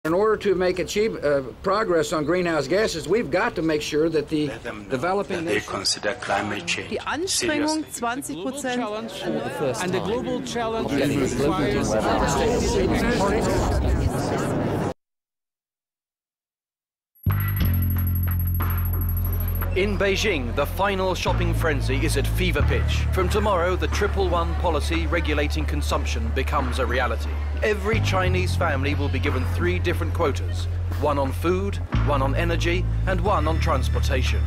In order to make progress on greenhouse gases, we've got to make sure that the developing they consider climate change. Die Anstrengung 20%. And the global challenge In Beijing, the final shopping frenzy is at fever pitch. From tomorrow, the 111 policy regulating consumption becomes a reality. Every Chinese family will be given 3 different quotas: one on food, one on energy, and one on transportation.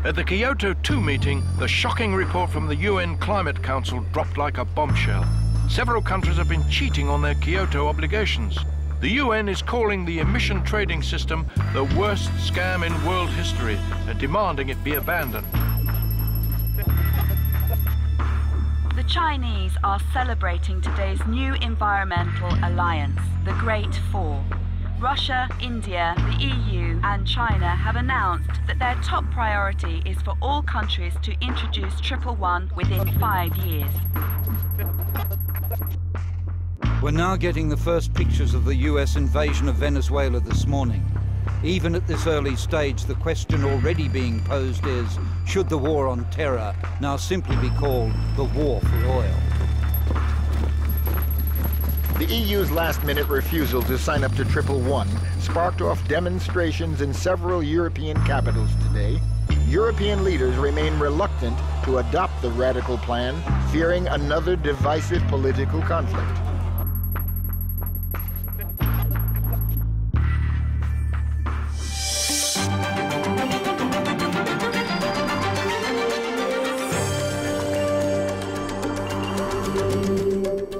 At the Kyoto 2 meeting, the shocking report from the UN Climate Council dropped like a bombshell. Several countries have been cheating on their Kyoto obligations. The UN is calling the emission trading system the worst scam in world history and demanding it be abandoned. The Chinese are celebrating today's new environmental alliance, the Great Four. Russia, India, the EU and China have announced that their top priority is for all countries to introduce 111 within 5 years. We're now getting the first pictures of the US invasion of Venezuela this morning. Even at this early stage, the question already being posed is, should the war on terror now simply be called the war for oil? The EU's last-minute refusal to sign up to 111 sparked off demonstrations in several European capitals today. European leaders remain reluctant to adopt the radical plan, fearing another divisive political conflict.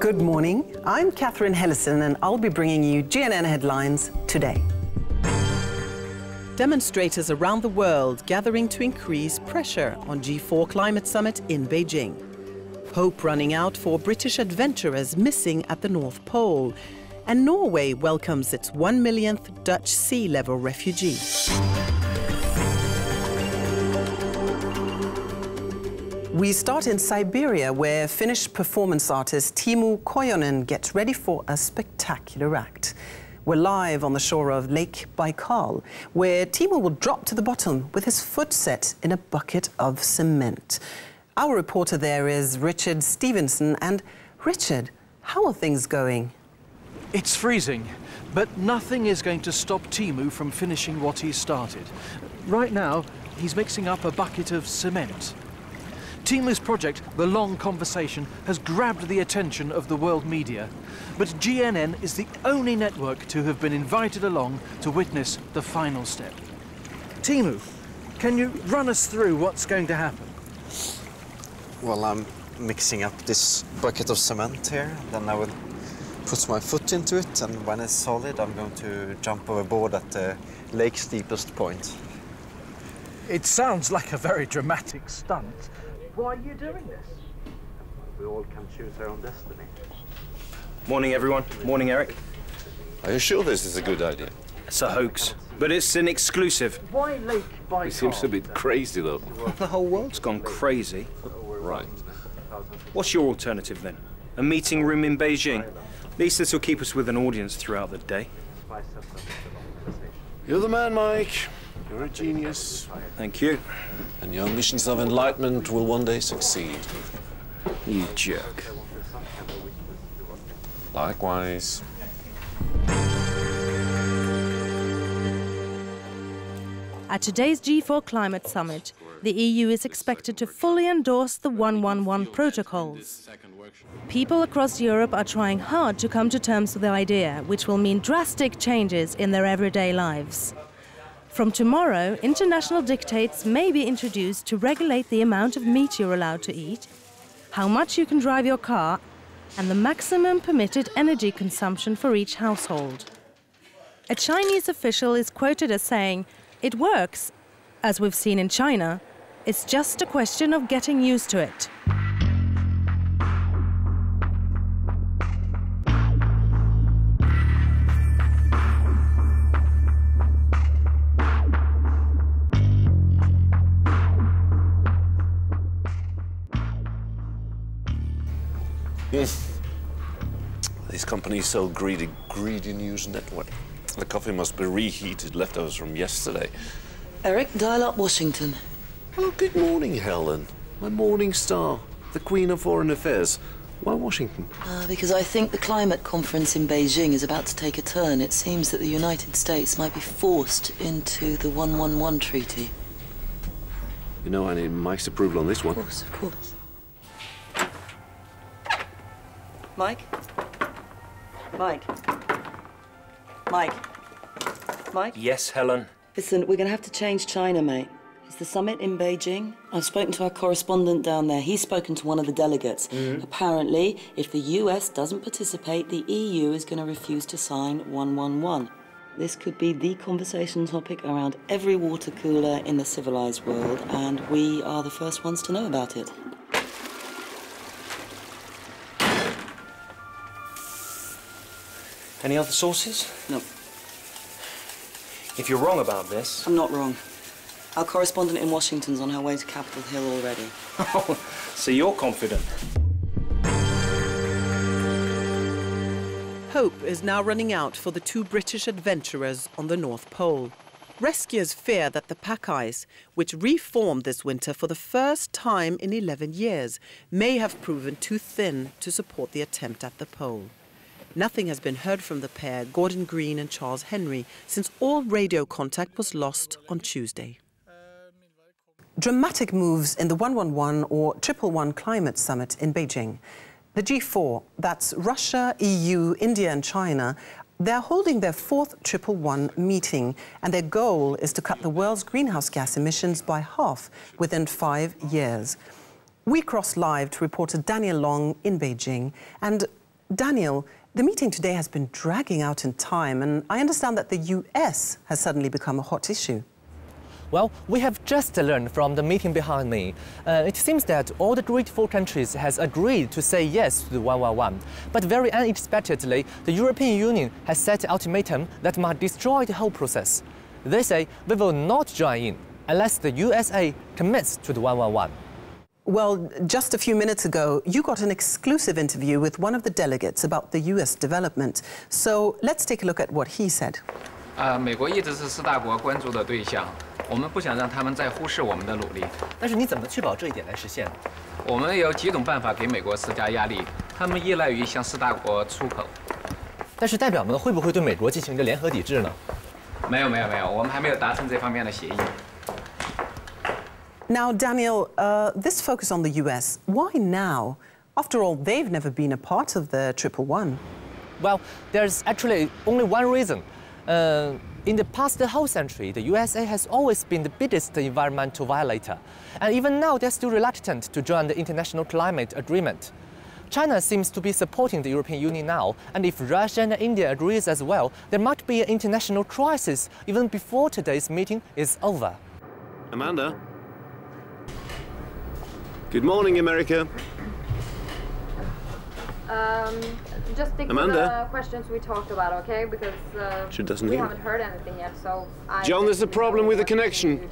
Good morning, I'm Catherine Hellison and I'll be bringing you GNN headlines today. Demonstrators around the world gathering to increase pressure on G4 climate summit in Beijing. Hope running out for British adventurers missing at the North Pole. And Norway welcomes its 1 millionth Dutch sea level refugee. We start in Siberia, where Finnish performance artist Teemu Kojonen gets ready for a spectacular act. We're live on the shore of Lake Baikal, where Teemu will drop to the bottom with his foot set in a bucket of cement. Our reporter there is Richard Stevenson. And Richard, how are things going? It's freezing, but nothing is going to stop Teemu from finishing what he started. Right now, he's mixing up a bucket of cement. Teemu's project, The Long Conversation, has grabbed the attention of the world media. But GNN is the only network to have been invited along to witness the final step. Teemu, can you run us through what's going to happen? Well, I'm mixing up this bucket of cement here, then I will put my foot into it, and when it's solid, I'm going to jump overboard at the lake's steepest point. It sounds like a very dramatic stunt. Why are you doing this? We all can choose our own destiny. Morning, everyone. Morning, Eric. Are you sure this is a good idea? It's a hoax, but it's an exclusive. Why Lake Baikal? It seems a bit crazy, though. The whole world's gone crazy. Right. What's your alternative, then? A meeting room in Beijing? At least this will keep us with an audience throughout the day. You're the man, Mike. You're a genius. Thank you. And your missions of enlightenment will one day succeed. You jerk. Likewise. At today's G4 Climate Summit, the EU is expected to fully endorse the 111 protocols. People across Europe are trying hard to come to terms with the idea, which will mean drastic changes in their everyday lives. From tomorrow, international dictates may be introduced to regulate the amount of meat you're allowed to eat, how much you can drive your car, and the maximum permitted energy consumption for each household. A Chinese official is quoted as saying, "It works, as we've seen in China. It's just a question of getting used to it." This company is so greedy. Greedy news network. The coffee must be reheated, leftovers from yesterday. Eric, dial up Washington. Oh, good morning, Helen. My morning star, the Queen of Foreign Affairs. Why Washington? Because I think the climate conference in Beijing is about to take a turn. It seems that the United States might be forced into the 111 treaty. You know, I need Mike's approval on this one. Of course, of course. Mike? Mike? Mike? Mike? Yes, Helen? Listen, we're going to have to change China, mate. It's the summit in Beijing. I've spoken to our correspondent down there. He's spoken to one of the delegates. Apparently, if the US doesn't participate, the EU is going to refuse to sign 111. This could be the conversation topic around every water cooler in the civilized world, and we are the first ones to know about it. Any other sources? No. If you're wrong about this... I'm not wrong. Our correspondent in Washington's on her way to Capitol Hill already. So you're confident? Hope is now running out for the two British adventurers on the North Pole. Rescuers fear that the pack ice, which reformed this winter for the first time in 11 years, may have proven too thin to support the attempt at the pole. Nothing has been heard from the pair, Gordon Green and Charles Henry, since all radio contact was lost on Tuesday. Dramatic moves in the 111 or 111 climate summit in Beijing. The G4, that's Russia, EU, India and China, they're holding their fourth 111 meeting, and their goal is to cut the world's greenhouse gas emissions by half within 5 years. We crossed live to reporter Daniel Long in Beijing. And Daniel, the meeting today has been dragging out in time, and I understand that the US has suddenly become a hot issue. Well, we have just learned from the meeting behind me. It seems that all the Great Four countries has agreed to say yes to the 111. But very unexpectedly, the European Union has set an ultimatum that might destroy the whole process. They say we will not join in unless the USA commits to the 111. Well, just a few minutes ago, you got an exclusive interview with one of the delegates about the US development. So let's take a look at what he said. 美国一直是4大国关注的对象，我们不想让他们再忽视我们的努力。但是你怎么确保这一点来实现？我们有几种办法给美国施加压力，他们依赖于向4大国出口。但是代表们会不会对美国进行一个联合抵制呢？没有，我们还没有达成这方面的协议。 Now, Daniel, this focus on the US, why now? After all, they've never been a part of the 111. Well, there's actually only one reason. In the past whole century, the USA has always been the biggest environmental violator. And even now, they're still reluctant to join the international climate agreement. China seems to be supporting the European Union now, and if Russia and India agrees as well, there might be an international crisis even before today's meeting is over. Amanda? Good morning, America. Just stick to the questions we talked about, okay? Because we haven't heard anything yet, so... John, there's a problem with the connection.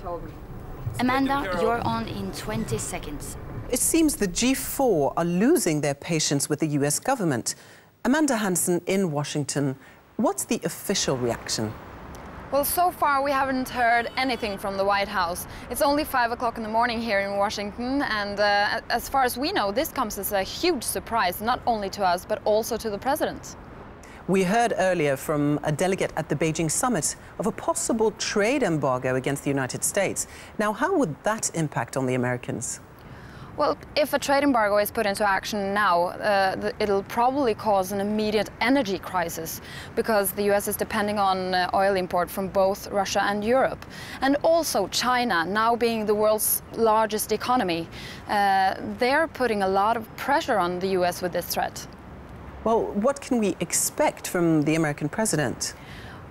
Amanda, you're on in 20 seconds. It seems the G4 are losing their patience with the US government. Amanda Hansen in Washington, what's the official reaction? Well, so far we haven't heard anything from the White House. It's only 5 o'clock in the morning here in Washington, and as far as we know, this comes as a huge surprise, not only to us, but also to the president. We heard earlier from a delegate at the Beijing summit of a possible trade embargo against the United States. Now, how would that impact on the Americans? Well, if a trade embargo is put into action now, it'll probably cause an immediate energy crisis because the US is depending on oil import from both Russia and Europe. And also China, now being the world's largest economy, they're putting a lot of pressure on the US with this threat. Well, what can we expect from the American president?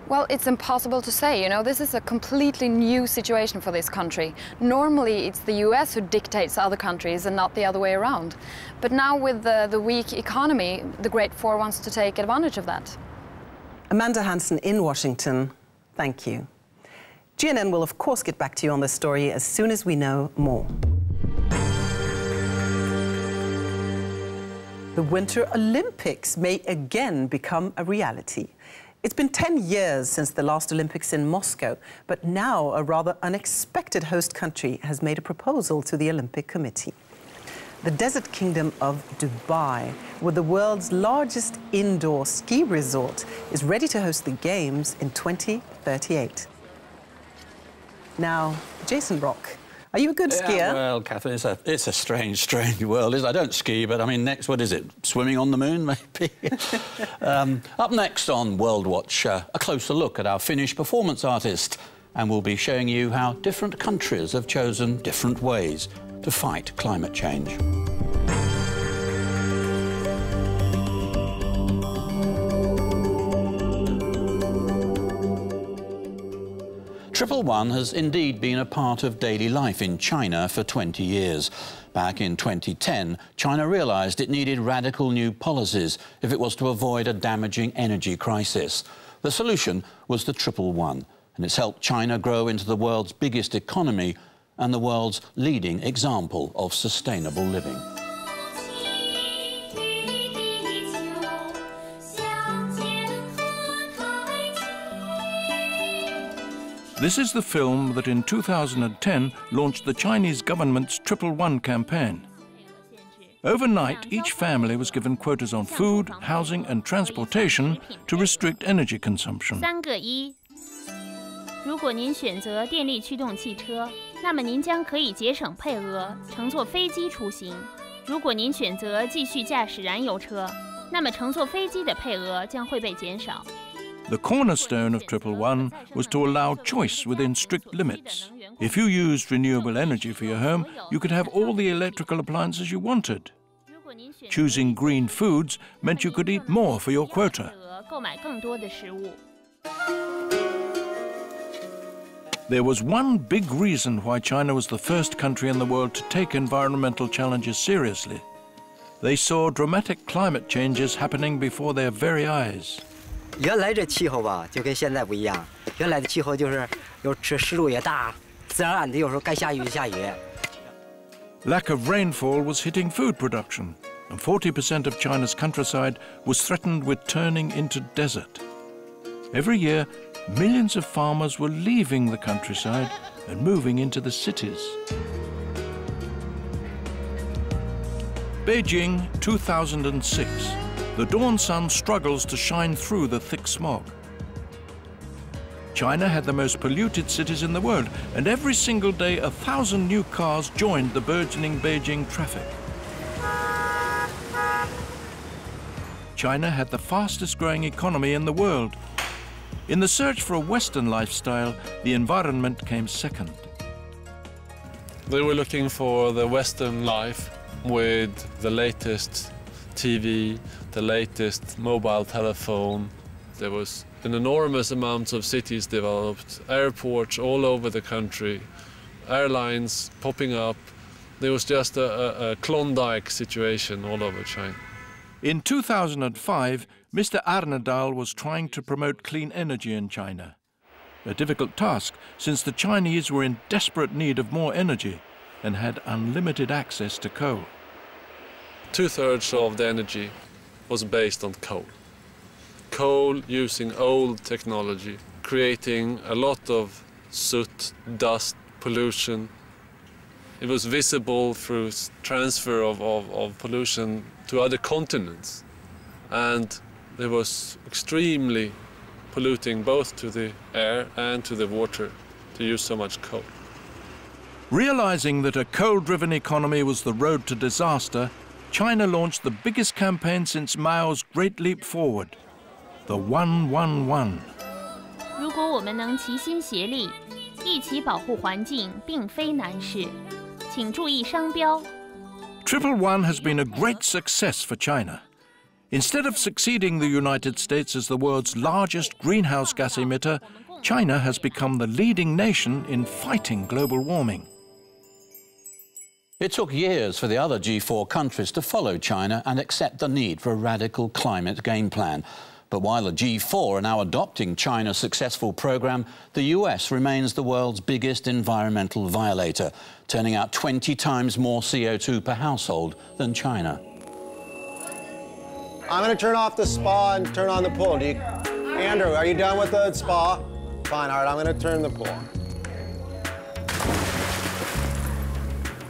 Well, it's impossible to say. You know, this is a completely new situation for this country. Normally, it's the US who dictates other countries and not the other way around. But now with the weak economy, the Great Four wants to take advantage of that. Amanda Hansen in Washington, thank you. GNN will, of course, get back to you on this story as soon as we know more. The Winter Olympics may again become a reality. It's been 10 years since the last Olympics in Moscow, but now a rather unexpected host country has made a proposal to the Olympic Committee. The desert kingdom of Dubai, with the world's largest indoor ski resort, is ready to host the Games in 2038. Now, Jason Rock, are you a good skier? Well, Catherine, it's a strange world, isn't it? I don't ski, but I mean, next, what is it? Swimming on the moon, maybe? Up next on World Watch, a closer look at our Finnish performance artist. And we'll be showing you how different countries have chosen different ways to fight climate change. Triple One has indeed been a part of daily life in China for 20 years. Back in 2010, China realised it needed radical new policies if it was to avoid a damaging energy crisis. The solution was the Triple One, and it's helped China grow into the world's biggest economy and the world's leading example of sustainable living. This is the film that in 2010 launched the Chinese government's Triple One campaign. Overnight, each family was given quotas on food, housing and transportation to restrict energy consumption. 3个1。如果您选择电力驱动汽车，那么您将可以节省配额，乘坐飞机出行。如果您选择继续驾驶燃油车，那么乘坐飞机的配额将会被减少。 The cornerstone of Triple One was to allow choice within strict limits. If you used renewable energy for your home, you could have all the electrical appliances you wanted. Choosing green foods meant you could eat more for your quota. There was one big reason why China was the first country in the world to take environmental challenges seriously. They saw dramatic climate changes happening before their very eyes. 原来这气候吧，就跟现在不一样。原来的气候就是有湿度也大，自然而然的有时候该下雨就下雨。Lack of rainfall was hitting food production, and 40% of China's countryside was threatened with turning into desert. Every year, millions of farmers were leaving the countryside and moving into the cities. Beijing, 2006. The dawn sun struggles to shine through the thick smog. China had the most polluted cities in the world, and every single day 1,000 new cars joined the burgeoning Beijing traffic. China had the fastest growing economy in the world. In the search for a Western lifestyle, the environment came second. They were looking for the Western life with the latest TV, the latest mobile telephone. There was an enormous amount of cities developed, airports all over the country, airlines popping up. There was just a Klondike situation all over China. In 2005, Mr. Arnedal was trying to promote clean energy in China. A difficult task, since the Chinese were in desperate need of more energy and had unlimited access to coal. 2/3 of the energy was based on coal. Coal using old technology, creating a lot of soot, dust, pollution. It was visible through transfer of pollution to other continents. And it was extremely polluting both to the air and to the water to use so much coal. Realizing that a coal-driven economy was the road to disaster, China launched the biggest campaign since Mao's Great Leap Forward, the 111. 如果我们能齐心协力，一起保护环境，并非难事。请注意商标。Triple One has been a great success for China. Instead of succeeding the United States as the world's largest greenhouse gas emitter, China has become the leading nation in fighting global warming. It took years for the other G4 countries to follow China and accept the need for a radical climate game plan. But while the G4 are now adopting China's successful programme, the US remains the world's biggest environmental violator, turning out 20 times more CO2 per household than China. I'm going to turn off the spa and turn on the pool. Andrew, are you done with the spa? Fine, all right, I'm going to turn the pool on.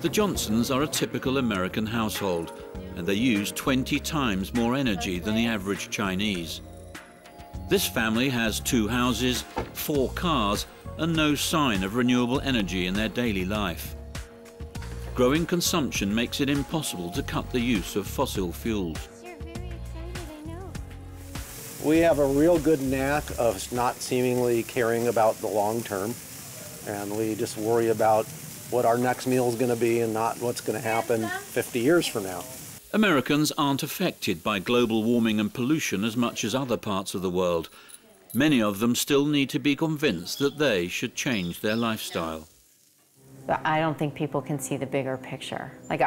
The Johnsons are a typical American household, and they use 20 times more energy than the average Chinese. This family has 2 houses, 4 cars, and no sign of renewable energy in their daily life. Growing consumption makes it impossible to cut the use of fossil fuels. We have a real good knack of not seemingly caring about the long term, and we just worry about what our next meal is going to be and not what's going to happen 50 years from now. Americans aren't affected by global warming and pollution as much as other parts of the world. Many of them still need to be convinced that they should change their lifestyle. I don't think people can see the bigger picture. Like,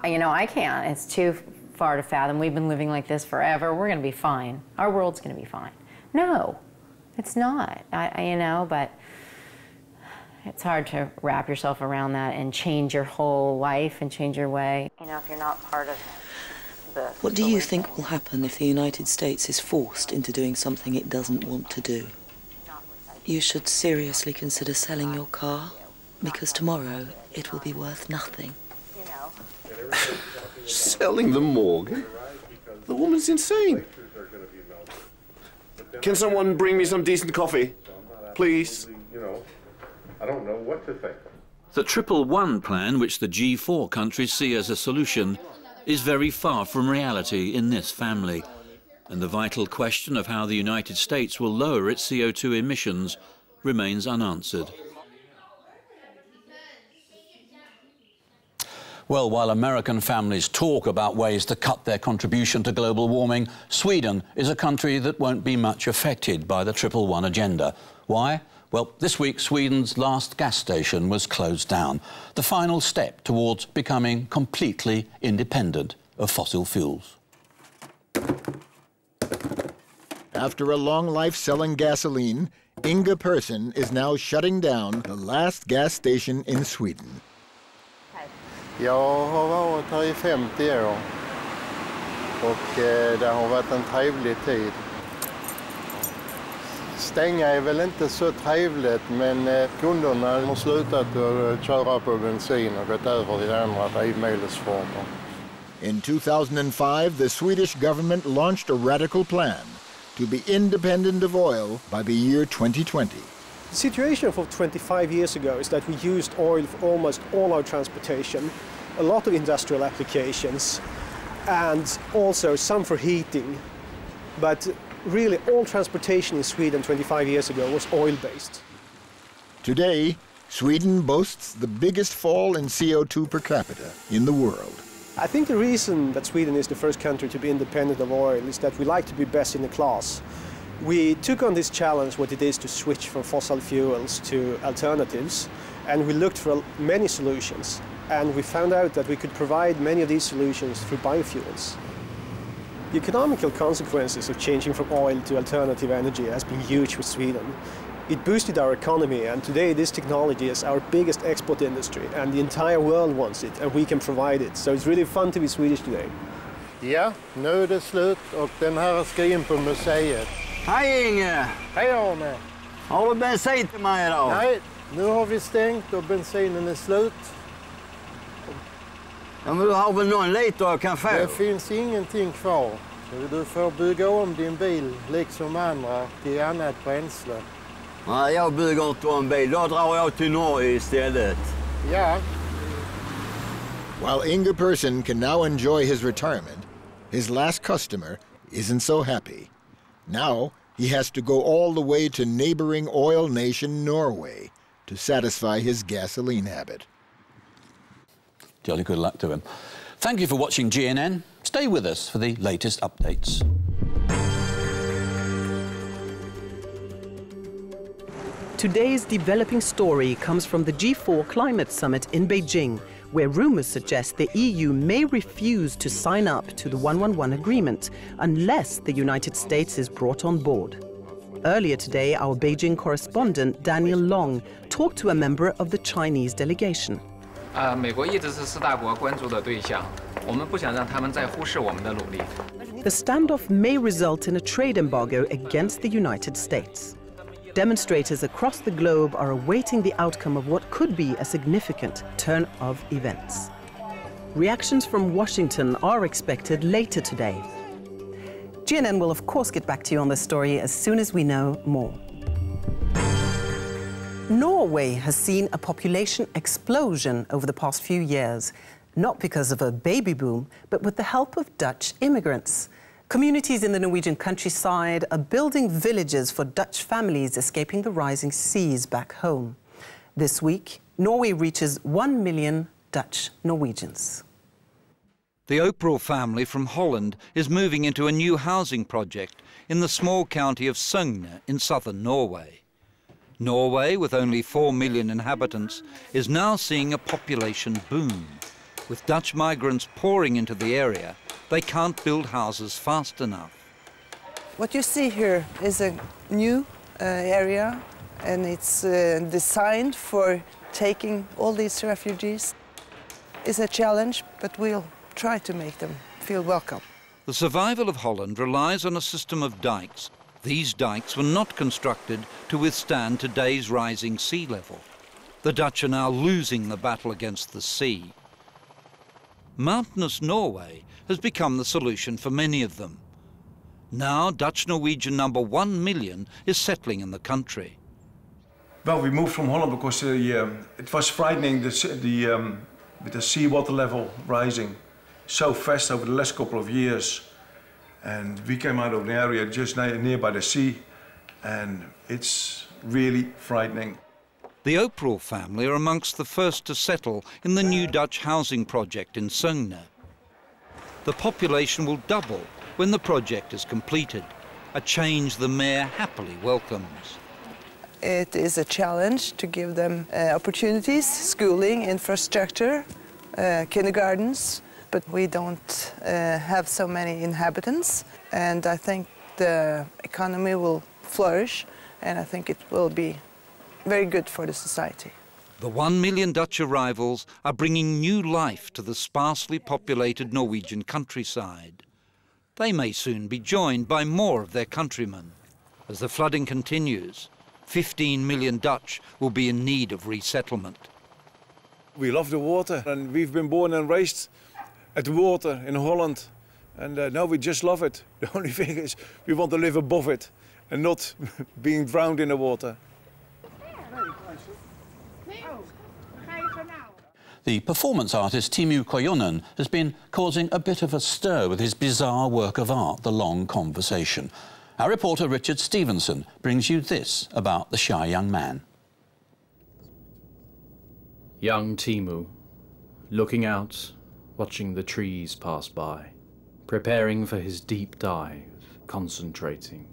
you know, I can't. It's too far to fathom. We've been living like this forever. We're going to be fine. Our world's going to be fine. No, it's not. You know, but it's hard to wrap yourself around that and change your whole life and change your way. You know, if you're not part of the... What do you think will happen if the United States is forced into doing something it doesn't want to do? You should seriously consider selling your car, because tomorrow it will be worth nothing. Selling the Morgan? The woman's insane. Can someone bring me some decent coffee? Please? I don't know what to think. The 111 plan, which the G4 countries see as a solution, is very far from reality in this family. And the vital question of how the United States will lower its CO2 emissions remains unanswered. Well, while American families talk about ways to cut their contribution to global warming, Sweden is a country that won't be much affected by the 111 agenda. Why? Well, this week, Sweden's last gas station was closed down, the final step towards becoming completely independent of fossil fuels. After a long life selling gasoline, Inga Persson is now shutting down the last gas station in Sweden. Jag har varit här I 50 år och det har varit en trevlig tid. Stänga är väl inte så trevligt, men kunderna har slutat att köra på bensin och gått över till andra drivmedelsformer. In 2005, the Swedish government launched a radical plan to be independent of oil by the year 2020. The situation for 25 years ago is that we used oil for almost all our transportation, a lot of industrial applications, and also some for heating. But really, all transportation in Sweden 25 years ago was oil-based. Today, Sweden boasts the biggest fall in CO2 per capita in the world. I think the reason that Sweden is the first country to be independent of oil is that we like to be best in the class. We took on this challenge, what it is to switch from fossil fuels to alternatives, and we looked for many solutions. And we found out that we could provide many of these solutions through biofuels. The economical consequences of changing from oil to alternative energy has been huge for Sweden. It boosted our economy, and today this technology is our biggest export industry, and the entire world wants it, and we can provide it. So it's really fun to be Swedish today. Ja, nu är det slut och den här ska in på museet. Hej Inge! Hej Arne! Har du bensin till mig idag? Nej, nu har vi stängt och bensinen är slut. Ja, men du har väl någon liter jag kan få? Det finns ingenting kvar. Så du får bygga om din bil, liksom andra, till annat bränsle. Nej, jag bygger inte om bil. Då drar jag till Norge istället. Ja. While Inga Persson can now enjoy his retirement, his last customer isn't so happy. Now he has to go all the way to neighboring oil nation Norway to satisfy his gasoline habit. Jolly good luck to him. Thank you for watching GNN. Stay with us for the latest updates. Today's developing story comes from the G4 climate summit in Beijing, where rumors suggest the EU may refuse to sign up to the 111 agreement unless the United States is brought on board. Earlier today, our Beijing correspondent Daniel Long talked to a member of the Chinese delegation. 美国一直是4大国关注的对象。我们不想让他们再忽视我们的努力。 The standoff may result in a trade embargo against the United States. Demonstrators across the globe are awaiting the outcome of what could be a significant turn of events. Reactions from Washington are expected later today. GNN will of course get back to you on this story as soon as we know more. Norway has seen a population explosion over the past few years, not because of a baby boom, but with the help of Dutch immigrants. Communities in the Norwegian countryside are building villages for Dutch families escaping the rising seas back home. This week, Norway reaches 1 million Dutch Norwegians. The Oprah family from Holland is moving into a new housing project in the small county of Søgne in southern Norway. Norway, with only 4 million inhabitants, is now seeing a population boom. With Dutch migrants pouring into the area, they can't build houses fast enough. What you see here is a new area, and it's designed for taking all these refugees. It's a challenge, but we'll try to make them feel welcome. The survival of Holland relies on a system of dikes. These dikes were not constructed to withstand today's rising sea level. The Dutch are now losing the battle against the sea. Mountainous Norway has become the solution for many of them. Now Dutch Norwegian number 1 million is settling in the country. Well, we moved from Holland because it was frightening, with the seawater level rising so fast over the last couple of years. And we came out of an area just nearby the sea, and it's really frightening. The Oprah family are amongst the first to settle in the new Dutch housing project in Søgne. The population will double when the project is completed, a change the mayor happily welcomes. It is a challenge to give them opportunities, schooling, infrastructure, kindergartens, but we don't have so many inhabitants, and I think the economy will flourish, and I think it will be very good for the society. The 1 million Dutch arrivals are bringing new life to the sparsely populated Norwegian countryside. They may soon be joined by more of their countrymen. As the flooding continues, 15 million Dutch will be in need of resettlement. We love the water, and we've been born and raised at the water in Holland, and now we just love it. The only thing is we want to live above it and not being drowned in the water. The performance artist Teemu Kojonen has been causing a bit of a stir with his bizarre work of art, The Long Conversation. Our reporter Richard Stevenson brings you this about the shy young man. Young Teemu, looking out, watching the trees pass by, preparing for his deep dive, concentrating.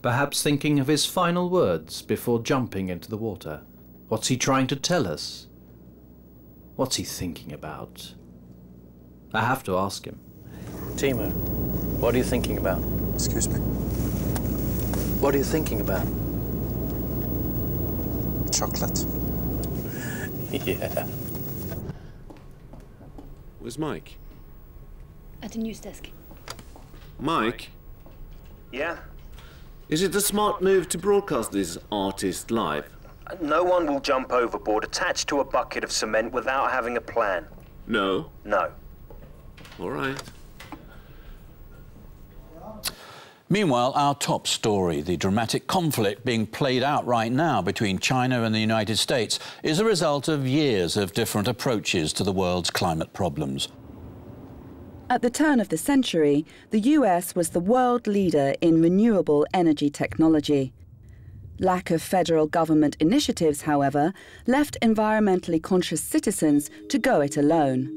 Perhaps thinking of his final words before jumping into the water. What's he trying to tell us? What's he thinking about? I have to ask him. Teemu, what are you thinking about? Excuse me? What are you thinking about? Chocolate. Yeah. Where's Mike? At the news desk. Mike? Yeah? Is it a smart move to broadcast this artist live? No one will jump overboard attached to a bucket of cement without having a plan. No? No. All right. Meanwhile, our top story, the dramatic conflict being played out right now between China and the United States, is a result of years of different approaches to the world's climate problems. At the turn of the century, the US was the world leader in renewable energy technology. Lack of federal government initiatives, however, left environmentally conscious citizens to go it alone.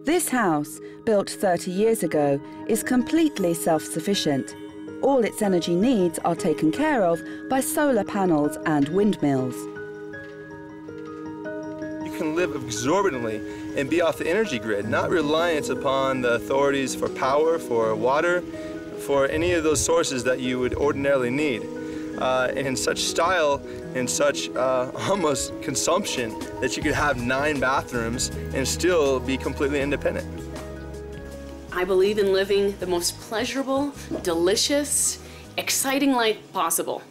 This house, built 30 years ago, is completely self-sufficient. All its energy needs are taken care of by solar panels and windmills. You can live exorbitantly and be off the energy grid, not reliant upon the authorities for power, for water, for any of those sources that you would ordinarily need. in such style, in such almost consumption, that you could have 9 bathrooms and still be completely independent. I believe in living the most pleasurable, delicious, exciting life possible.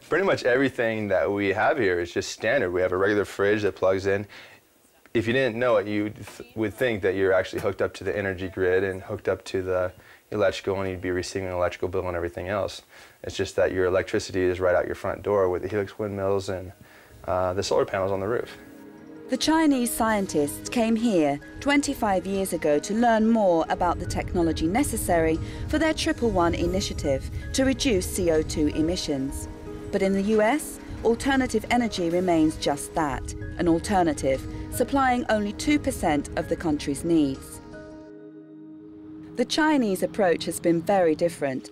Pretty much everything that we have here is just standard. We have a regular fridge that plugs in. If you didn't know it, you would think that you're actually hooked up to the energy grid and hooked up to the electrical, and you'd be receiving an electrical bill and everything else. It's just that your electricity is right out your front door with the Helix windmills and the solar panels on the roof. The Chinese scientists came here 25 years ago to learn more about the technology necessary for their 111 initiative to reduce CO2 emissions. But in the US, alternative energy remains just that, an alternative, supplying only 2% of the country's needs. The Chinese approach has been very different.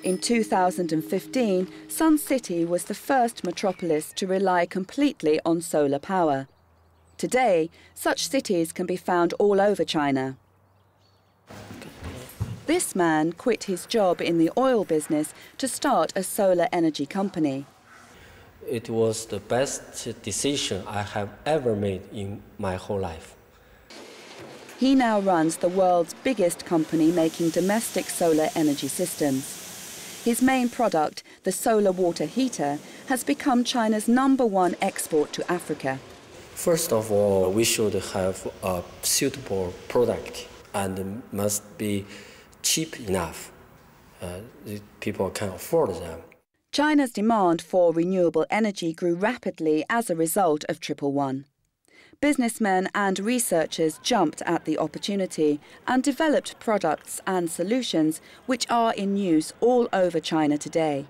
In 2015, Sun City was the first metropolis to rely completely on solar power. Today, such cities can be found all over China. This man quit his job in the oil business to start a solar energy company. It was the best decision I have ever made in my whole life. He now runs the world's biggest company making domestic solar energy systems. His main product, the solar water heater, has become China's #1 export to Africa. First of all, we should have a suitable product and must be cheap enough. People can afford them. China's demand for renewable energy grew rapidly as a result of 111. Businessmen and researchers jumped at the opportunity and developed products and solutions which are in use all over China today.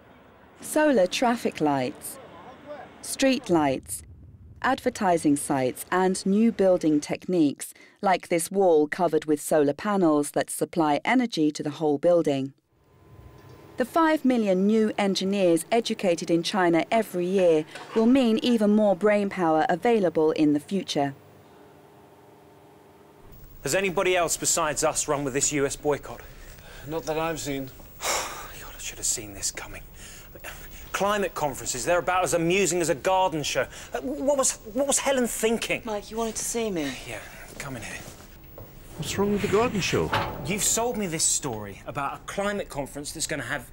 Solar traffic lights, street lights, advertising sites and new building techniques, like this wall covered with solar panels that supply energy to the whole building. The 5 million new engineers educated in China every year will mean even more brainpower available in the future. Has anybody else besides us run with this US boycott? Not that I've seen. God, I should have seen this coming. Climate conferences, they're about as amusing as a garden show. What was Helen thinking? Mike, you wanted to see me? Yeah, come in here. What's wrong with the garden show? You've sold me this story about a climate conference that's going to have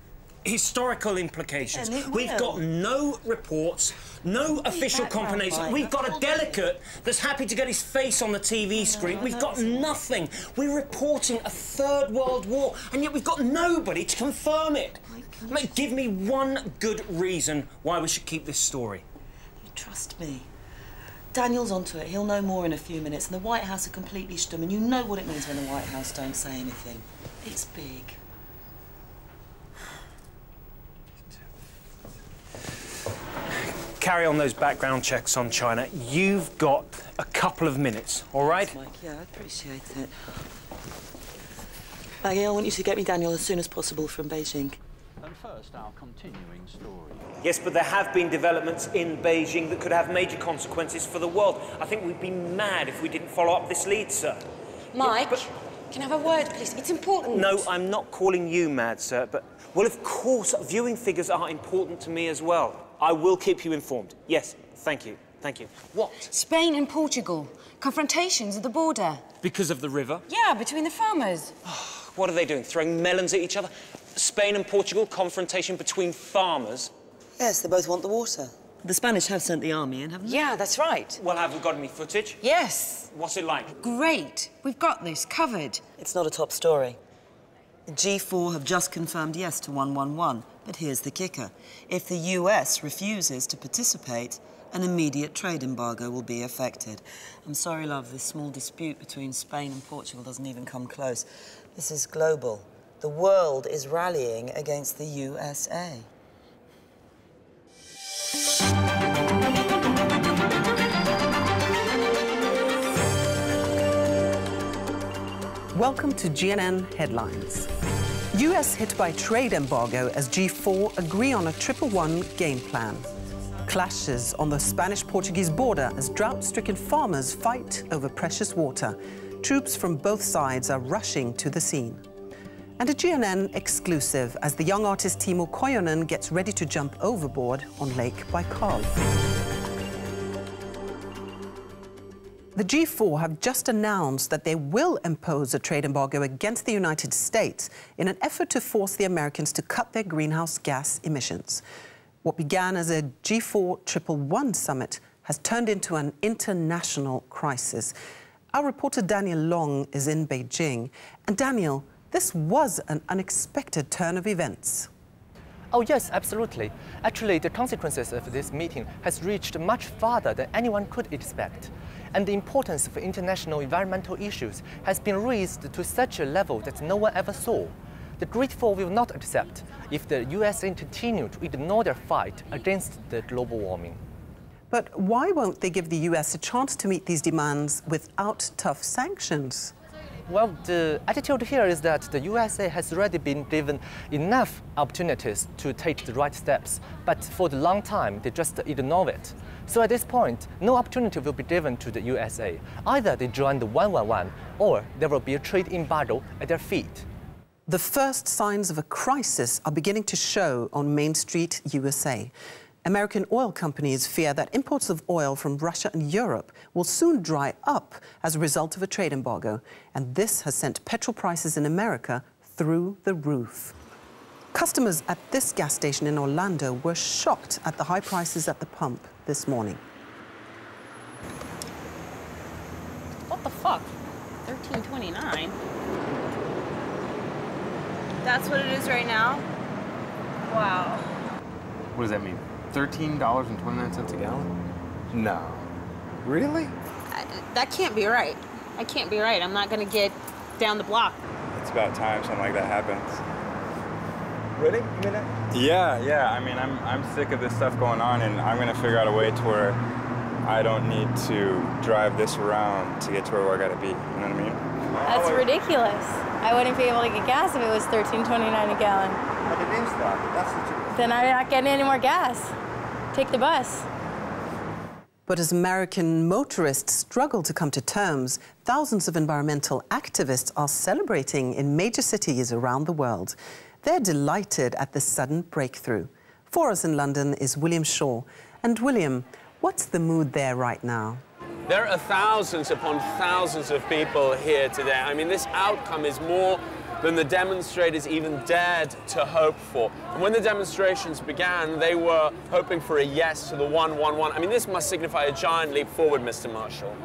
historical implications. We've got no reports, no official confirmation. We've got a delegate that's happy to get his face on the TV screen. We've got nothing. We're reporting a third world war, and yet we've got nobody to confirm it. Mate, give me one good reason why we should keep this story. You trust me. Daniel's onto it. He'll know more in a few minutes, and the White House are completely stum, and you know what it means when the White House don't say anything. It's big. Carry on those background checks on China. You've got a couple of minutes, all right? Thanks, Mike. Yeah, I appreciate it. Maggie, I want you to get me Daniel as soon as possible from Beijing. And first, our continuing story. Yes, but there have been developments in Beijing that could have major consequences for the world. I think we'd be mad if we didn't follow up this lead, sir. Mike, can I have a word, please? It's important. No, I'm not calling you mad, sir, but, well, of course, viewing figures are important to me as well. I will keep you informed. Yes, thank you. Thank you. What? Spain and Portugal. Confrontations at the border. Because of the river? Yeah, between the farmers. What are they doing? Throwing melons at each other? Spain and Portugal, confrontation between farmers? Yes, they both want the water. The Spanish have sent the army in, haven't they? Yeah, that's right. Well, have we got any footage? Yes. What's it like? Great. We've got this covered. It's not a top story. The G4 have just confirmed yes to 111, but here's the kicker. If the US refuses to participate, an immediate trade embargo will be affected. I'm sorry, love, this small dispute between Spain and Portugal doesn't even come close. This is global. The world is rallying against the USA. Welcome to GNN Headlines. US hit by trade embargo as G4 agree on a 111 game plan. Clashes on the Spanish-Portuguese border as drought-stricken farmers fight over precious water. Troops from both sides are rushing to the scene. And a GNN exclusive as the young artist Timo Kojonen gets ready to jump overboard on Lake Baikal. The G4 have just announced that they will impose a trade embargo against the United States in an effort to force the Americans to cut their greenhouse gas emissions. What began as a G4-111 summit has turned into an international crisis. Our reporter Daniel Long is in Beijing. And Daniel, this was an unexpected turn of events. Oh yes, absolutely. Actually, the consequences of this meeting has reached much farther than anyone could expect. And the importance of international environmental issues has been raised to such a level that no one ever saw. The Great Four will not accept if the USA continue to ignore their fight against the global warming. But why won't they give the US a chance to meet these demands without tough sanctions? Well, the attitude here is that the USA has already been given enough opportunities to take the right steps, but for the long time they just ignore it. So at this point, no opportunity will be given to the USA. Either they join the 111 or there will be a trade embargo at their feet. The first signs of a crisis are beginning to show on Main Street, USA. American oil companies fear that imports of oil from Russia and Europe will soon dry up as a result of a trade embargo, and this has sent petrol prices in America through the roof. Customers at this gas station in Orlando were shocked at the high prices at the pump this morning. What the fuck? $13.29? That's what it is right now? Wow. What does that mean? $13.29 a gallon? No. Really? That can't be right. That can't be right. I'm not gonna get down the block. It's about time something like that happens. Really? You mean that? Yeah. I mean, I'm sick of this stuff going on, and I'm gonna figure out a way to where I don't need to drive this around to get to where I gotta be. You know what I mean? That's ridiculous. I wouldn't be able to get gas if it was $13.29 a gallon. But it is that. That's the truth. Then I'm not getting any more gas. Take the bus. But as American motorists struggle to come to terms, thousands of environmental activists are celebrating in major cities around the world. They're delighted at this sudden breakthrough. For us in London is William Shaw. And William, what's the mood there right now? There are thousands upon thousands of people here today. I mean, this outcome is more than the demonstrators even dared to hope for. And when the demonstrations began, they were hoping for a yes to the 111. I mean, this must signify a giant leap forward, Mr. Marshall.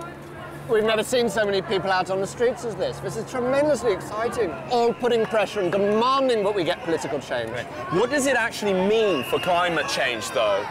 We've never seen so many people out on the streets as this. This is tremendously exciting. All putting pressure and demanding that we get political change. What does it actually mean for climate change, though?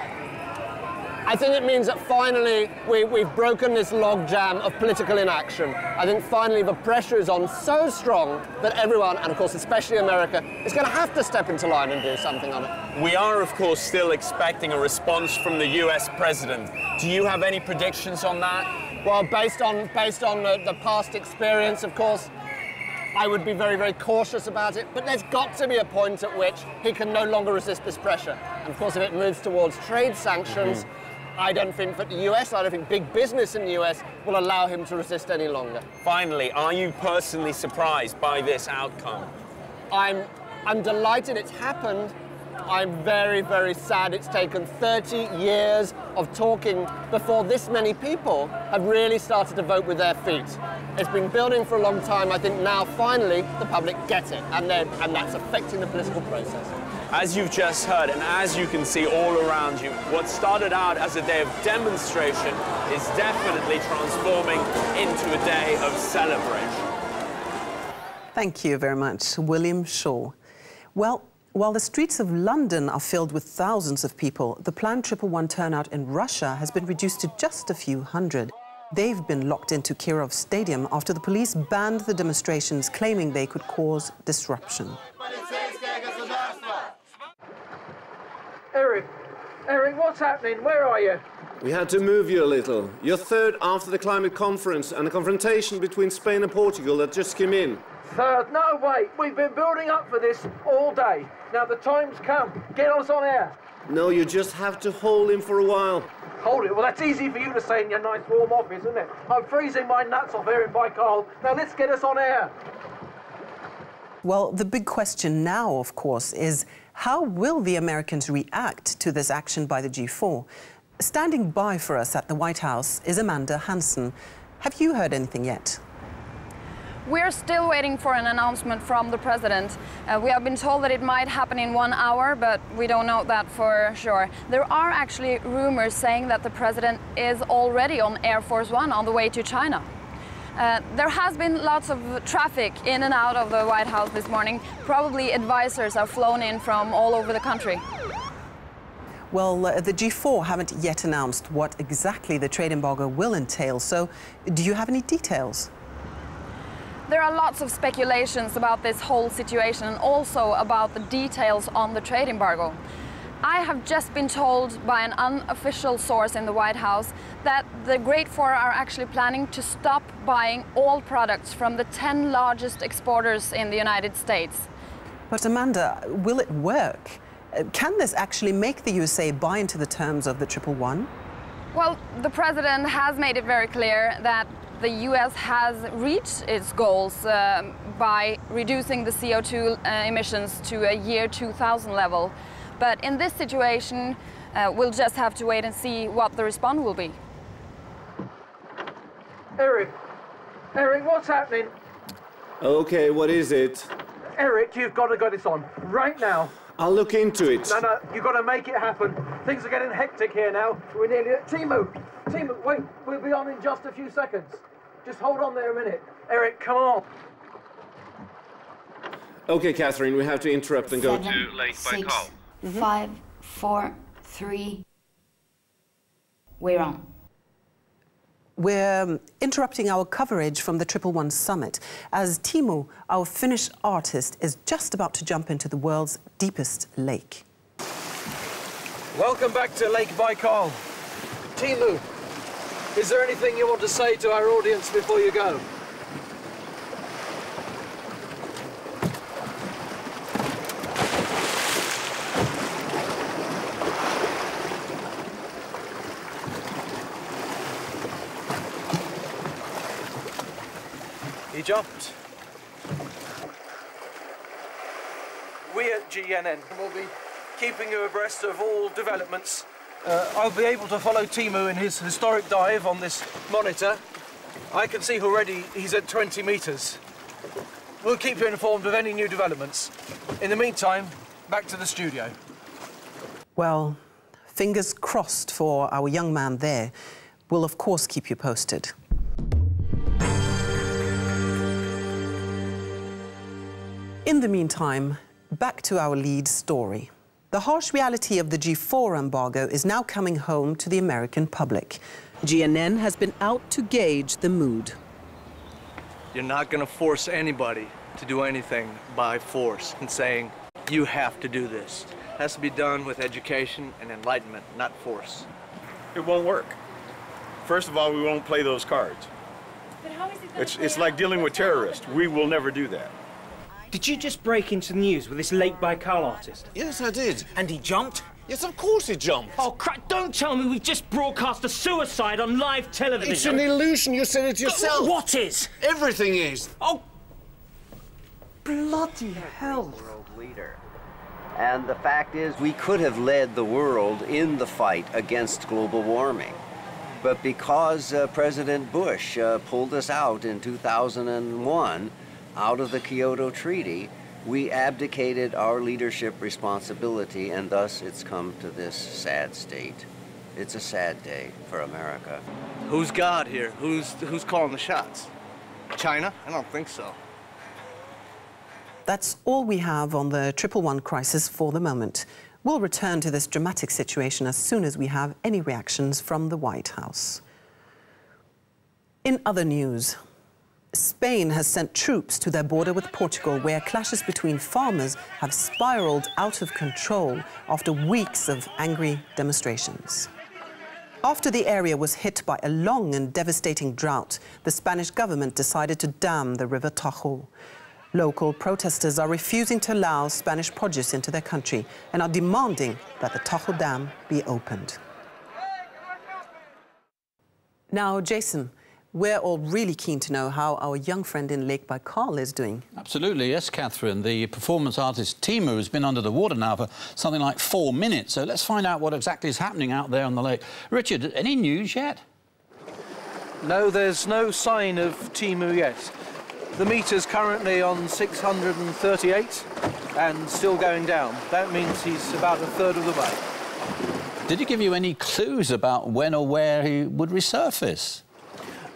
I think it means that finally we've broken this logjam of political inaction. I think finally the pressure is on so strong that everyone, and of course especially America, is going to have to step into line and do something on it. We are, of course, still expecting a response from the US president. Do you have any predictions on that? Well, based on the past experience, of course, I would be very, very cautious about it, but there's got to be a point at which he can no longer resist this pressure. And of course, if it moves towards trade sanctions, I don't think that the US, I don't think big business in the US will allow him to resist any longer. Finally, are you personally surprised by this outcome? I'm delighted it's happened. I'm very, very sad it's taken 30 years of talking before this many people have really started to vote with their feet. It's been building for a long time. I think now, finally, the public gets it, and that's affecting the political process. As you've just heard, and as you can see all around you, what started out as a day of demonstration is definitely transforming into a day of celebration. Thank you very much, William Shaw. Well, while the streets of London are filled with thousands of people, the planned 111 turnout in Russia has been reduced to just a few hundred. They've been locked into Kirov Stadium after the police banned the demonstrations, claiming they could cause disruption. Eric, what's happening? Where are you? We had to move you a little. You're third after the climate conference and a confrontation between Spain and Portugal that just came in. Third? No, wait. We've been building up for this all day. Now the time's come. Get us on air. No, you just have to hold him for a while. Hold it? Well, that's easy for you to say in your nice warm office, isn't it? I'm freezing my nuts off here in Baikal. Now let's get us on air. Well, the big question now, of course, is how will the Americans react to this action by the G4? Standing by for us at the White House is Amanda Hansen. Have you heard anything yet? We're still waiting for an announcement from the president. We have been told that it might happen in 1 hour, but we don't know that for sure. There are actually rumors saying that the president is already on Air Force One on the way to China. There has been lots of traffic in and out of the White House this morning. Probably advisors are flown in from all over the country. Well, the G4 haven't yet announced what exactly the trade embargo will entail, so do you have any details? There are lots of speculations about this whole situation and also about the details on the trade embargo. I have just been told by an unofficial source in the White House that the Great Four are actually planning to stop buying all products from the 10 largest exporters in the United States. But Amanda, will it work? Can this actually make the USA buy into the terms of the 111? Well, the president has made it very clear that the US has reached its goals by reducing the CO2 emissions to a year 2000 level. But in this situation, we'll just have to wait and see what the response will be. Eric, what's happening? Okay, what is it? Eric, you've got to get this on right now. I'll look into it. No, you've got to make it happen. Things are getting hectic here now. We're nearly at Timu, wait, we'll be on in just a few seconds. Just hold on there a minute. Eric, come on. Okay, Catherine, we have to interrupt and go to Lake Baikal. 5, 4, 3. We're on. We're interrupting our coverage from the 111 summit as Timu, our Finnish artist, is just about to jump into the world's deepest lake. Welcome back to Lake Baikal. Timu, is there anything you want to say to our audience before you go? He jumped. We at GNN will be keeping you abreast of all developments. I'll be able to follow Timu in his historic dive on this monitor. I can see already he's at 20 meters. We'll keep you informed of any new developments. In the meantime, back to the studio. Well, fingers crossed for our young man there. We'll of course keep you posted. In the meantime, back to our lead story. The harsh reality of the G4 embargo is now coming home to the American public. GNN has been out to gauge the mood. You're not going to force anybody to do anything by force and saying, you have to do this. It has to be done with education and enlightenment, not force. It won't work. First of all, we won't play those cards. But how is it going to play It's like out? dealing with terrorists. We will never do that. Did you just break into the news with this Lake Baikal artist? Yes, I did. And he jumped? Yes, of course he jumped. Oh, crap, don't tell me we just broadcast a suicide on live television. It's an illusion. You said it yourself. What is? Everything is. Oh, bloody hell. World leader. And the fact is, we could have led the world in the fight against global warming. But because President Bush pulled us out in 2001, out of the Kyoto Treaty, we abdicated our leadership responsibility, and thus it's come to this sad state. It's a sad day for America. Who's God here? Who's calling the shots? China? I don't think so. That's all we have on the 111 crisis for the moment. We'll return to this dramatic situation as soon as we have any reactions from the White House. In other news, Spain has sent troops to their border with Portugal, where clashes between farmers have spiraled out of control after weeks of angry demonstrations. After the area was hit by a long and devastating drought, the Spanish government decided to dam the River Tajo. Local protesters are refusing to allow Spanish produce into their country and are demanding that the Tajo Dam be opened. Now, Jason, We're all really keen to know how our young friend in Lake Baikal is doing. Absolutely, yes, Catherine. The performance artist Teemu has been under the water now for something like 4 minutes, so let's find out what exactly is happening out there on the lake. Richard, any news yet? No, there's no sign of Teemu yet. The meter's currently on 638 and still going down. That means he's about a third of the way. Did he give you any clues about when or where he would resurface?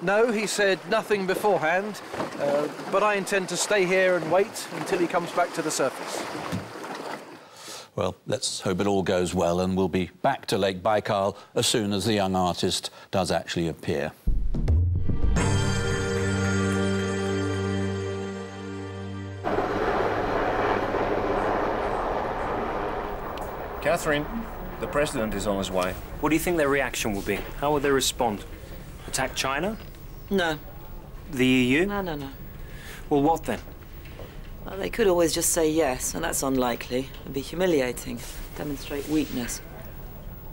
No, he said nothing beforehand, but I intend to stay here and wait until he comes back to the surface. Well, let's hope it all goes well, and we'll be back to Lake Baikal as soon as the young artist does actually appear. Catherine, the president is on his way. What do you think their reaction will be? How will they respond? Attack China? No. The EU? No. Well, what then? Well, they could always just say yes, and that's unlikely. It'd be humiliating, demonstrate weakness.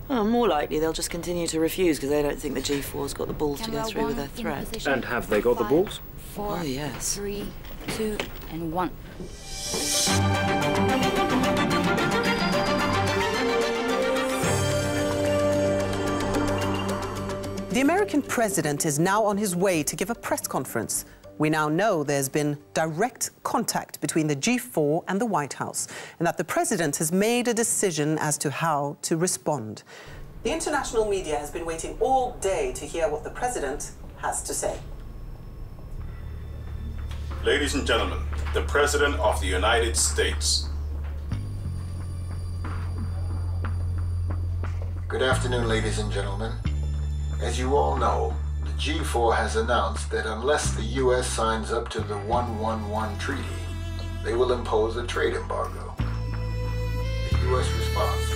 Well, more likely they'll just continue to refuse because they don't think the G4's got the balls to go through with their threat. And have they got the balls? 4, oh, yes. 3, 2, and 1. The American president is now on his way to give a press conference. We now know there's been direct contact between the G4 and the White House, and that the president has made a decision as to how to respond. The international media has been waiting all day to hear what the president has to say. Ladies and gentlemen, the President of the United States. Good afternoon, ladies and gentlemen. As you all know, the G4 has announced that unless the U.S. signs up to the 111 treaty, they will impose a trade embargo. The U.S. response